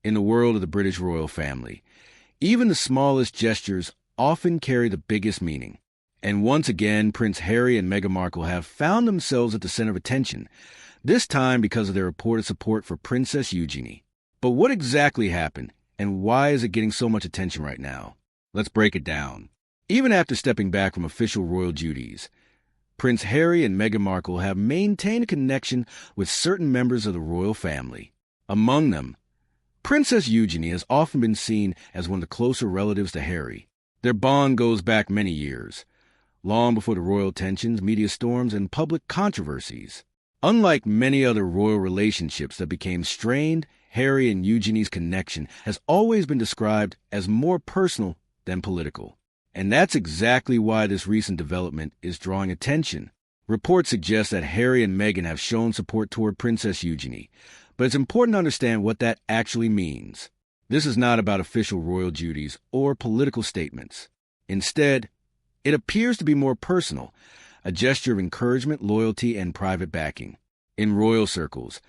in the world of the British royal family. Even the smallest gestures often carry the biggest meaning. And once again, Prince Harry and Meghan Markle have found themselves at the center of attention, this time because of their reported support for Princess Eugenie. But what exactly happened, and why is it getting so much attention right now? Let's break it down. Even after stepping back from official royal duties, Prince Harry and Meghan Markle have maintained a connection with certain members of the royal family. Among them, Princess Eugenie has often been seen as one of the closer relatives to Harry. Their bond goes back many years, long before the royal tensions, media storms, and public controversies. Unlike many other royal relationships that became strained, Harry and Eugenie's connection has always been described as more personal than political. And that's exactly why this recent development is drawing attention. Reports suggest that Harry and Meghan have shown support toward Princess Eugenie, but it's important to understand what that actually means. This is not about official royal duties or political statements. Instead, it appears to be more personal, a gesture of encouragement, loyalty, and private backing. In royal circles,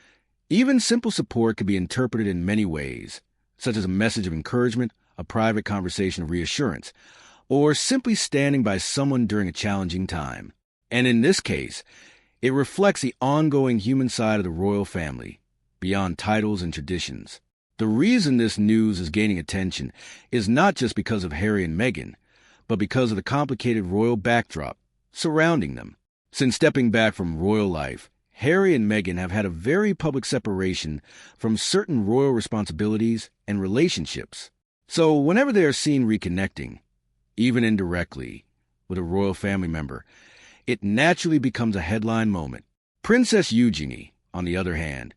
even simple support can be interpreted in many ways, such as a message of encouragement, a private conversation of reassurance, or simply standing by someone during a challenging time. And in this case, it reflects the ongoing human side of the royal family, beyond titles and traditions. The reason this news is gaining attention is not just because of Harry and Meghan, but because of the complicated royal backdrop surrounding them. Since stepping back from royal life, Harry and Meghan have had a very public separation from certain royal responsibilities and relationships. So whenever they are seen reconnecting, even indirectly, with a royal family member, it naturally becomes a headline moment. Princess Eugenie, on the other hand,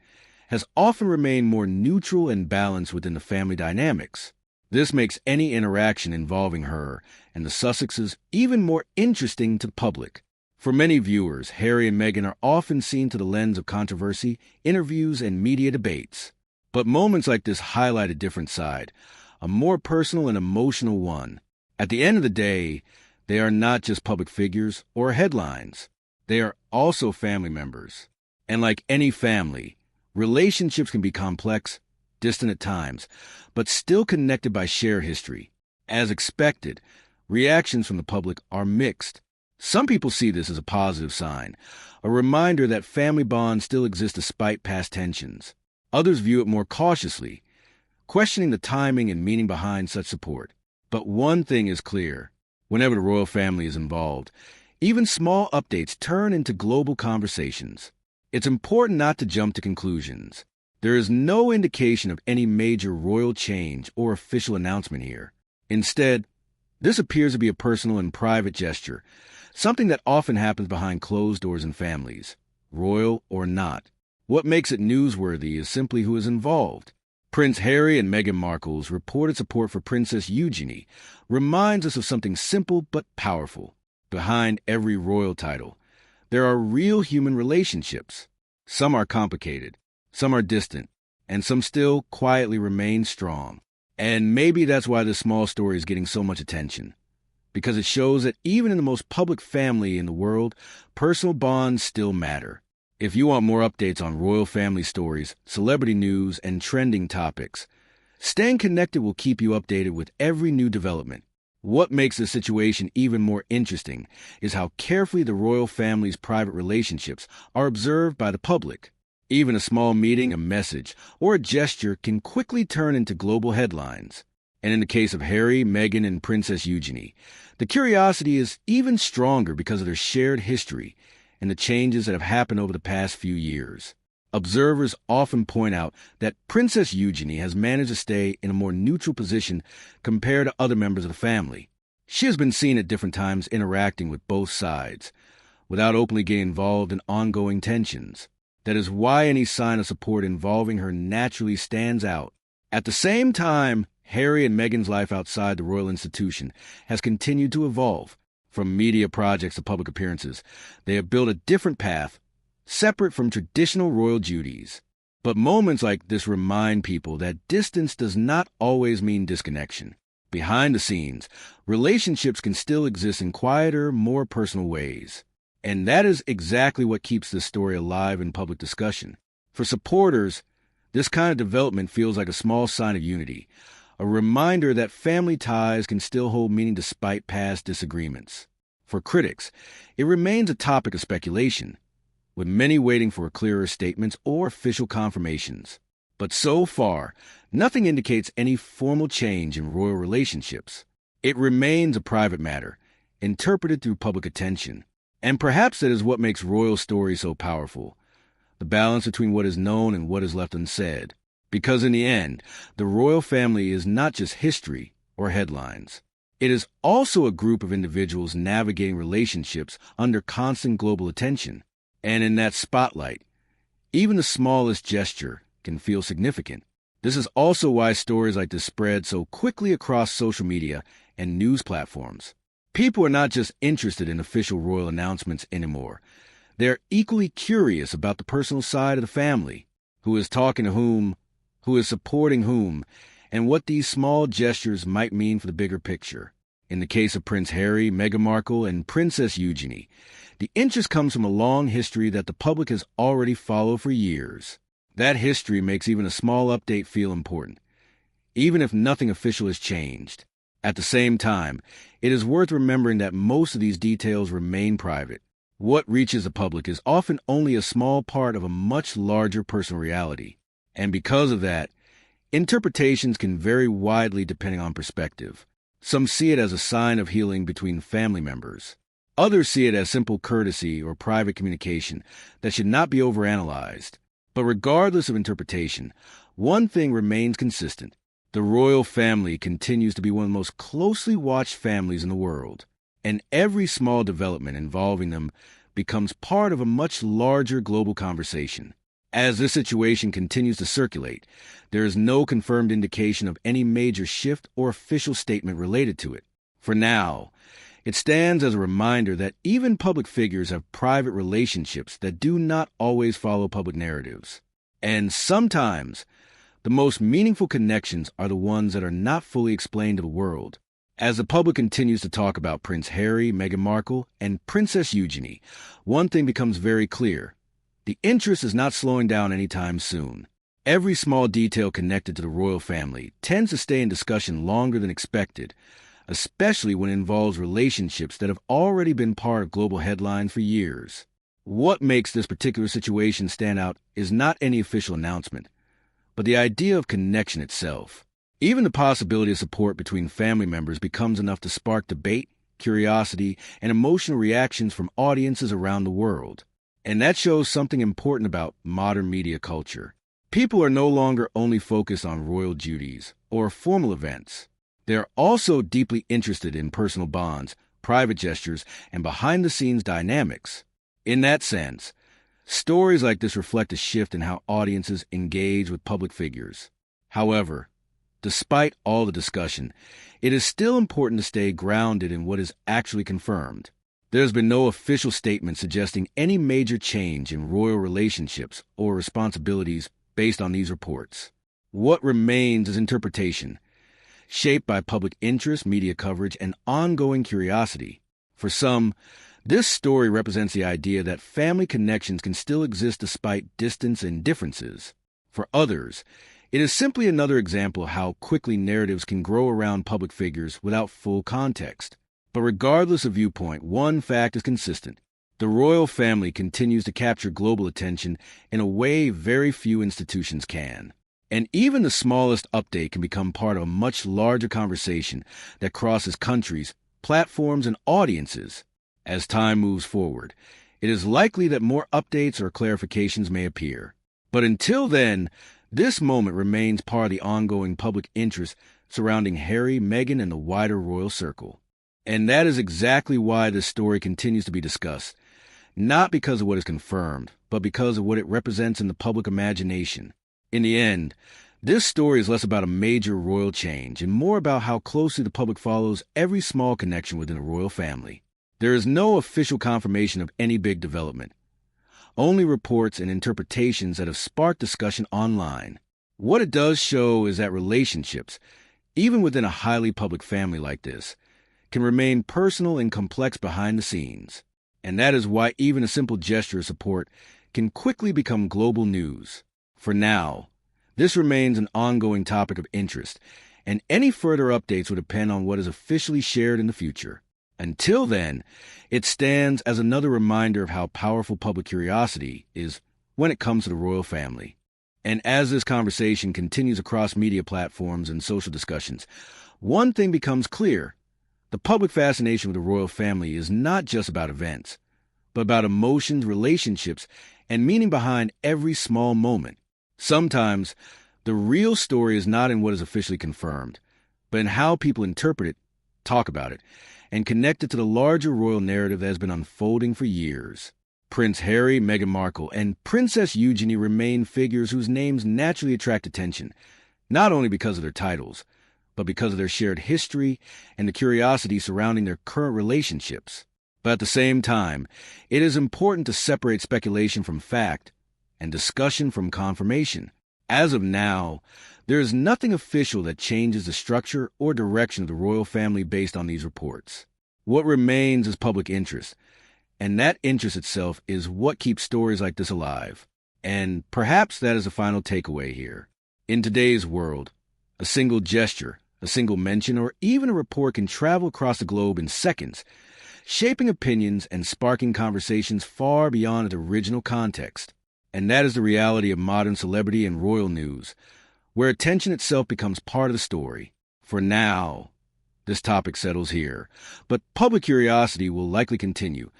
has often remained more neutral and balanced within the family dynamics. This makes any interaction involving her and the Sussexes even more interesting to the public. For many viewers, Harry and Meghan are often seen through the lens of controversy, interviews, and media debates. But moments like this highlight a different side, a more personal and emotional one. At the end of the day, they are not just public figures or headlines. They are also family members. And like any family, relationships can be complex, distant at times, but still connected by shared history. As expected, reactions from the public are mixed. Some people see this as a positive sign, a reminder that family bonds still exist despite past tensions. Others view it more cautiously, questioning the timing and meaning behind such support. But one thing is clear. Whenever the royal family is involved, even small updates turn into global conversations. It's important not to jump to conclusions. There is no indication of any major royal change or official announcement here. Instead, this appears to be a personal and private gesture, something that often happens behind closed doors in families, royal or not. What makes it newsworthy is simply who is involved. Prince Harry and Meghan Markle's reported support for Princess Eugenie reminds us of something simple but powerful. Behind every royal title, there are real human relationships. Some are complicated, some are distant, and some still quietly remain strong. And maybe that's why this small story is getting so much attention, because it shows that even in the most public family in the world, personal bonds still matter. If you want more updates on royal family stories, celebrity news, and trending topics, staying connected will keep you updated with every new development. What makes the situation even more interesting is how carefully the royal family's private relationships are observed by the public. Even a small meeting, a message, or a gesture can quickly turn into global headlines. And in the case of Harry, Meghan, and Princess Eugenie, the curiosity is even stronger because of their shared history and the changes that have happened over the past few years. Observers often point out that Princess Eugenie has managed to stay in a more neutral position compared to other members of the family. She has been seen at different times interacting with both sides, without openly getting involved in ongoing tensions. That is why any sign of support involving her naturally stands out. At the same time, Harry and Meghan's life outside the royal institution has continued to evolve. From media projects to public appearances, they have built a different path, separate from traditional royal duties. But moments like this remind people that distance does not always mean disconnection. Behind the scenes, relationships can still exist in quieter, more personal ways. And that is exactly what keeps this story alive in public discussion. For supporters, This kind of development feels like a small sign of unity, a reminder that family ties can still hold meaning despite past disagreements. For critics, it remains a topic of speculation, with many waiting for clearer statements or official confirmations. But so far, nothing indicates any formal change in royal relationships. It remains a private matter, interpreted through public attention. And perhaps that is what makes royal stories so powerful, the balance between what is known and what is left unsaid. Because in the end, the royal family is not just history or headlines. It is also a group of individuals navigating relationships under constant global attention. And in that spotlight, even the smallest gesture can feel significant. This is also why stories like this spread so quickly across social media and news platforms. People are not just interested in official royal announcements anymore. They're equally curious about the personal side of the family, who is talking to whom, who is supporting whom, and what these small gestures might mean for the bigger picture. In the case of Prince Harry, Meghan Markle, and Princess Eugenie, the interest comes from a long history that the public has already followed for years. That history makes even a small update feel important, even if nothing official has changed. At the same time, it is worth remembering that most of these details remain private. What reaches the public is often only a small part of a much larger personal reality. And because of that, interpretations can vary widely depending on perspective. Some see it as a sign of healing between family members. Others see it as simple courtesy or private communication that should not be overanalyzed. But regardless of interpretation, one thing remains consistent. The royal family continues to be one of the most closely watched families in the world, and every small development involving them becomes part of a much larger global conversation. As this situation continues to circulate, there is no confirmed indication of any major shift or official statement related to it. For now, it stands as a reminder that even public figures have private relationships that do not always follow public narratives. And sometimes, the most meaningful connections are the ones that are not fully explained to the world. As the public continues to talk about Prince Harry, Meghan Markle, and Princess Eugenie, one thing becomes very clear. The interest is not slowing down anytime soon. Every small detail connected to the royal family tends to stay in discussion longer than expected, especially when it involves relationships that have already been part of global headlines for years. What makes this particular situation stand out is not any official announcement, but the idea of connection itself. Even the possibility of support between family members becomes enough to spark debate, curiosity, and emotional reactions from audiences around the world. And that shows something important about modern media culture. People are no longer only focused on royal duties or formal events. They're also deeply interested in personal bonds, private gestures, and behind-the-scenes dynamics. In that sense, stories like this reflect a shift in how audiences engage with public figures. However, despite all the discussion, it is still important to stay grounded in what is actually confirmed. There's been no official statement suggesting any major change in royal relationships or responsibilities based on these reports. What remains is interpretation, shaped by public interest, media coverage, and ongoing curiosity. For some, this story represents the idea that family connections can still exist despite distance and differences. For others, it is simply another example of how quickly narratives can grow around public figures without full context. But regardless of viewpoint, one fact is consistent. The royal family continues to capture global attention in a way very few institutions can. And even the smallest update can become part of a much larger conversation that crosses countries, platforms, and audiences. As time moves forward, it is likely that more updates or clarifications may appear. But until then, this moment remains part of the ongoing public interest surrounding Harry, Meghan, and the wider royal circle. And that is exactly why this story continues to be discussed, not because of what is confirmed, but because of what it represents in the public imagination. In the end, this story is less about a major royal change and more about how closely the public follows every small connection within the royal family. There is no official confirmation of any big development, only reports and interpretations that have sparked discussion online. What it does show is that relationships, even within a highly public family like this, can remain personal and complex behind the scenes. And that is why even a simple gesture of support can quickly become global news. For now, This remains an ongoing topic of interest, and any further updates will depend on what is officially shared in the future. Until then, it stands as another reminder of how powerful public curiosity is when it comes to the royal family. And as this conversation continues across media platforms and social discussions, one thing becomes clear. The public fascination with the royal family is not just about events, but about emotions, relationships, and meaning behind every small moment. Sometimes, the real story is not in what is officially confirmed, but in how people interpret it, talk about it, and connect it to the larger royal narrative that has been unfolding for years. Prince Harry, Meghan Markle, and Princess Eugenie remain figures whose names naturally attract attention, not only because of their titles, but because of their shared history and the curiosity surrounding their current relationships. But at the same time, it is important to separate speculation from fact and discussion from confirmation. As of now, there is nothing official that changes the structure or direction of the royal family based on these reports. What remains is public interest, and that interest itself is what keeps stories like this alive. And perhaps that is the final takeaway here. In today's world, a single gesture, a single mention, or even a report can travel across the globe in seconds, shaping opinions and sparking conversations far beyond its original context. And that is the reality of modern celebrity and royal news, where attention itself becomes part of the story. For now, this topic settles here, but public curiosity will likely continue,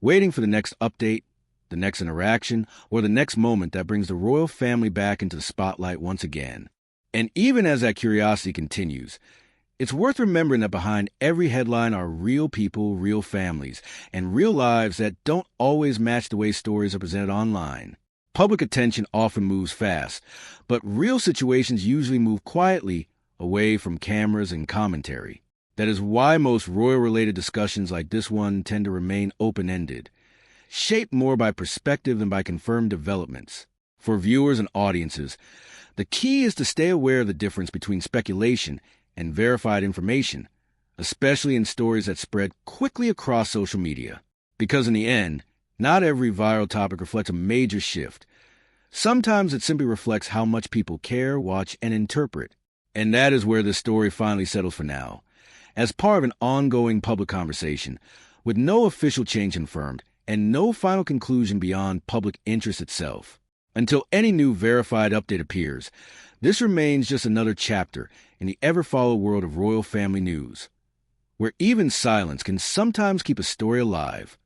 waiting for the next update, the next interaction, or the next moment that brings the royal family back into the spotlight once again. And even as that curiosity continues, it's worth remembering that behind every headline are real people, real families, and real lives that don't always match the way stories are presented online. Public attention often moves fast, but real situations usually move quietly away from cameras and commentary. That is why most royal-related discussions like this one tend to remain open-ended, shaped more by perspective than by confirmed developments. For viewers and audiences, the key is to stay aware of the difference between speculation and verified information, especially in stories that spread quickly across social media. Because in the end, not every viral topic reflects a major shift. Sometimes it simply reflects how much people care, watch, and interpret. And that is where this story finally settles for now, as part of an ongoing public conversation, with no official change confirmed and no final conclusion beyond public interest itself. Until any new verified update appears, this remains just another chapter in the ever-followed world of royal family news, where even silence can sometimes keep a story alive.